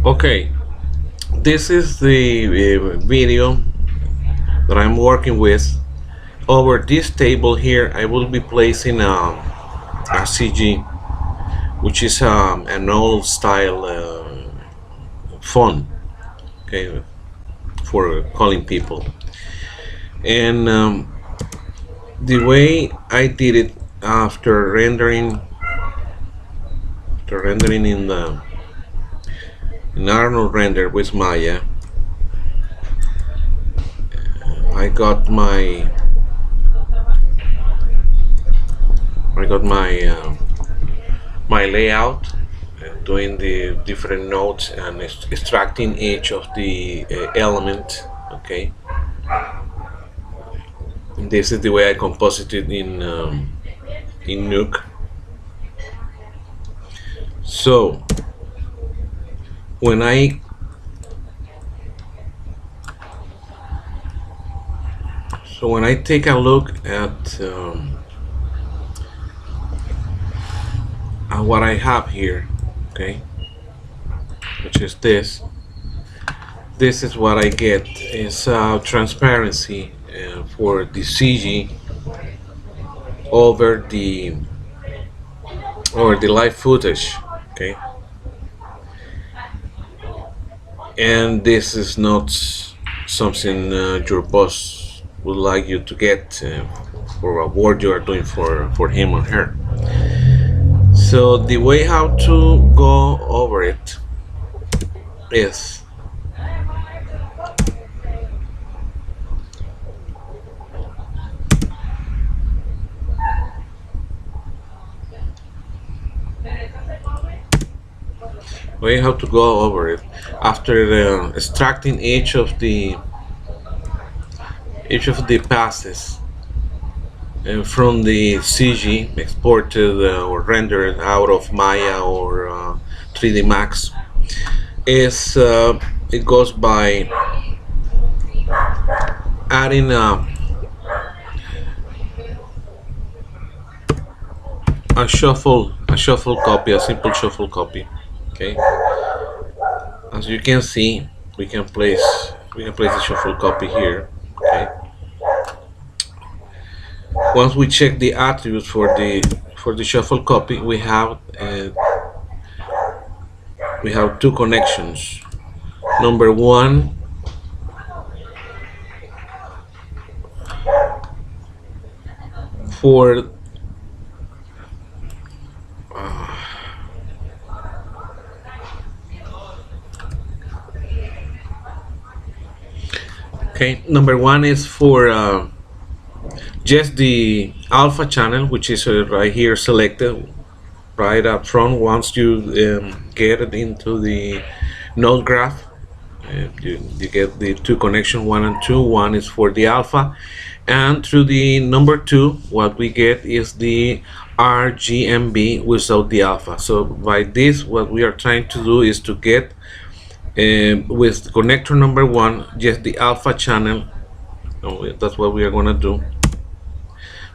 Okay, this is the video that I'm working with. Over this table here, I will be placing a CG, which is an old style font, okay, for calling people. And the way I did it after rendering, in Arnold render with Maya, I got my my layout, doing the different nodes and extracting each of the element. Okay, this is the way I composited in Nuke. So when I take a look at what I have here, okay, which is this is what I get. Is transparency for the CG over the live footage, okay, and this is not something your boss would like you to get for a work you are doing for him or her. So the way how to go over it is after extracting each of the passes from the CG exported or rendered out of Maya or 3D Max. Is it goes by adding a shuffle copy, a simple shuffle copy. Okay, as you can see, we can place the shuffle copy here. Okay, once we check the attributes for the shuffle copy, we have two connections. Number one for number one is for just the alpha channel, which is right here selected right up front. Once you get it into the node graph, you get the two connections, 1 and 2. One is for the alpha, and through the number 2 what we get is the RGMB without the alpha. So by this, what we are trying to do is to get with connector number 1 just the alpha channel. That's what we are going to do.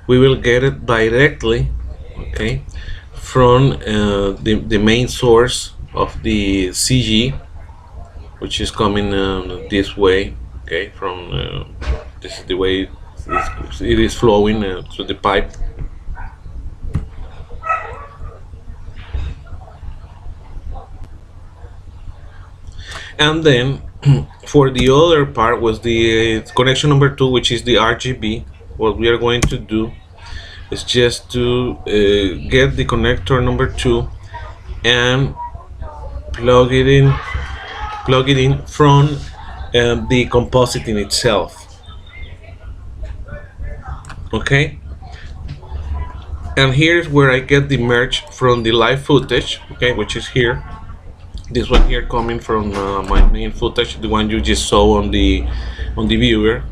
We will get it directly, okay, from the main source of the CG, which is coming this way. Okay, from this is the way it is flowing through the pipe. And then for the other part was the connection number 2, which is the RGB. What we are going to do is just to get the connector number 2 and plug it in from the compositing itself. Okay, and here's where I get the merge from the live footage, okay, which is here. This one here coming from my main footage, the one you just saw on the viewer.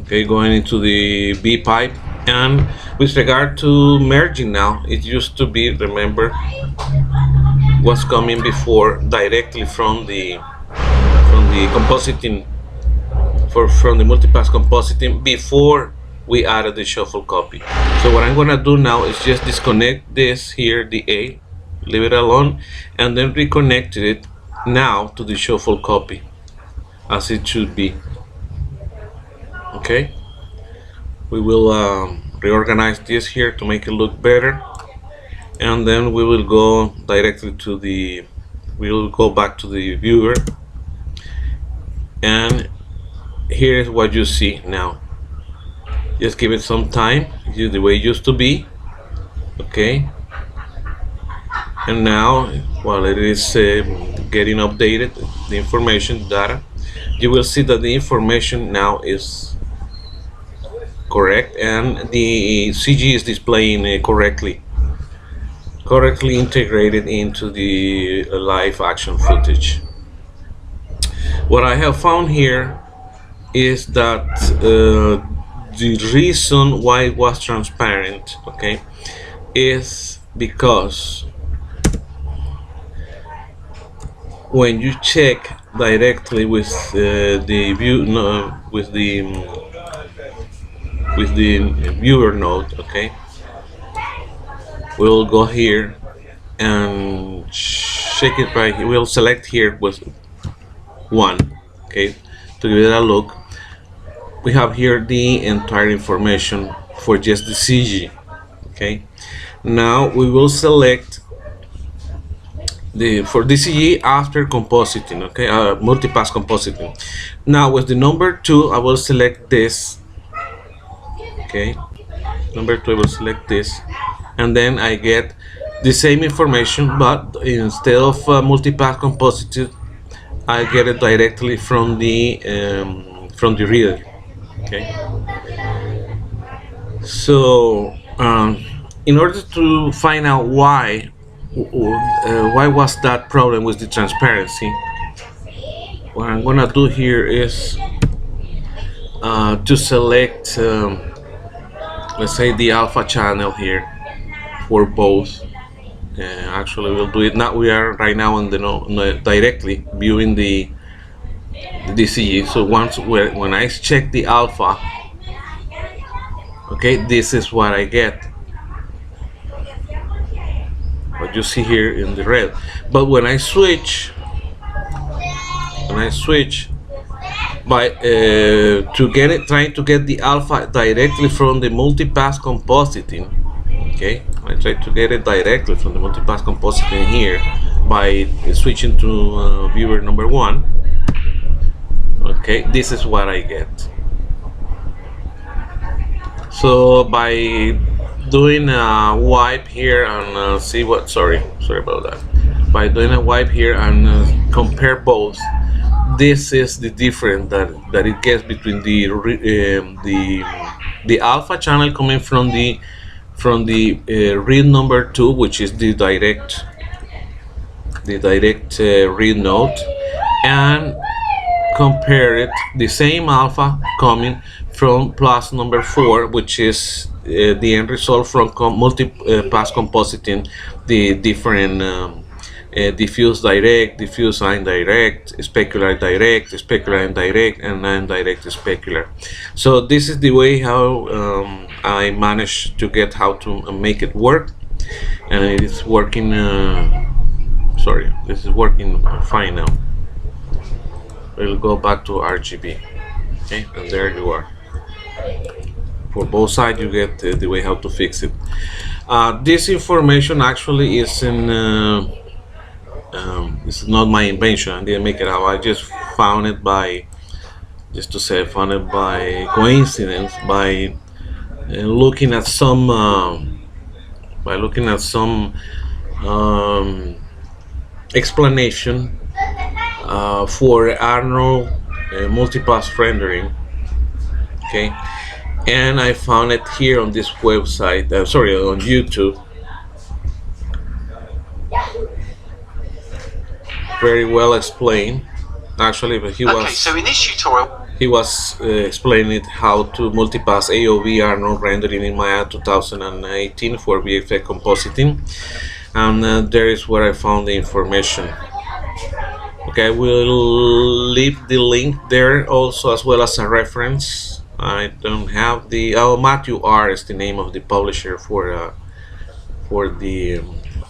Okay, going into the B pipe. And with regard to merging now, it used to be, remember, what's coming before directly from the compositing, from the multipass compositing, before we added the shuffle copy. So what I'm gonna do now is just disconnect this here, the A, leave it alone, and then reconnected it now to the shuffle copy as it should be. Okay, we will reorganize this here to make it look better, and then we will go directly to the, we will go back to the viewer, and here is what you see now. Just give it some time, the way it used to be. Okay, and now while it is getting updated, the information data, you will see that the information now is correct, and the CG is displaying correctly integrated into the live action footage. What I have found here is that the reason why it was transparent, okay, is because when you check directly with the view, with the viewer node, okay, we'll go here and check it right here. We'll select here with 1, okay, to give it a look. We have here the entire information for just the CG. Okay, now we will select the for the CG after compositing. Okay, multipass compositing. Now with the number 2, I will select this. Okay, number 2, I will select this, and then I get the same information, but instead of multipass composited, I get it directly from the reader. Okay, so in order to find out why was that problem with the transparency, what I'm gonna do here is to select let's say the alpha channel here for both. Actually, we'll do it now. We are right now on the directly viewing the DCG. So when I check the alpha, okay, this is what I get, what you see here in the red. But when I switch by to get it, trying to get the alpha directly from the multipass compositing, okay, I try to get it directly from the multipass compositing here by switching to viewer number 1. Okay, this is what I get. So by doing a wipe here and see what, sorry about that, by doing a wipe here and compare both, this is the difference that it gets between the alpha channel coming from the read number 2, which is the direct read node, and compare it the same alpha coming from plus number 4, which is the end result from multipass compositing the different diffuse direct, diffuse indirect, specular direct, specular indirect, and indirect specular. So this is the way how I managed to get how to make it work, and it is working. Sorry, this is working fine now. We'll go back to RGB. Okay, and there you are. For both sides, you get the way how to fix it. This information actually is in. This is not my invention. I didn't make it up. I just found it by, just to say, I found it by coincidence, by looking at some explanation for Arnold multipass rendering. Okay, and I found it here on this website. Sorry, on YouTube. Very well explained, actually, but he was explaining how to multipass AOV Arnold rendering in Maya 2018 for VFX compositing, and there is where I found the information. Okay, I will leave the link there also, as well as a reference. I don't have the Matthew R is the name of the publisher for the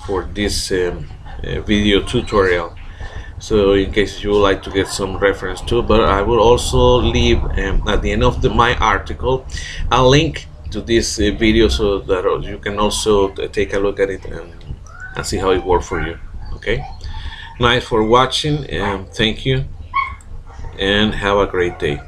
for this video tutorial. So in case you would like to get some reference to, but I will also leave at the end of my article a link to this video so that you can also take a look at it and see how it works for you. Okay, nice for watching, and thank you, and have a great day.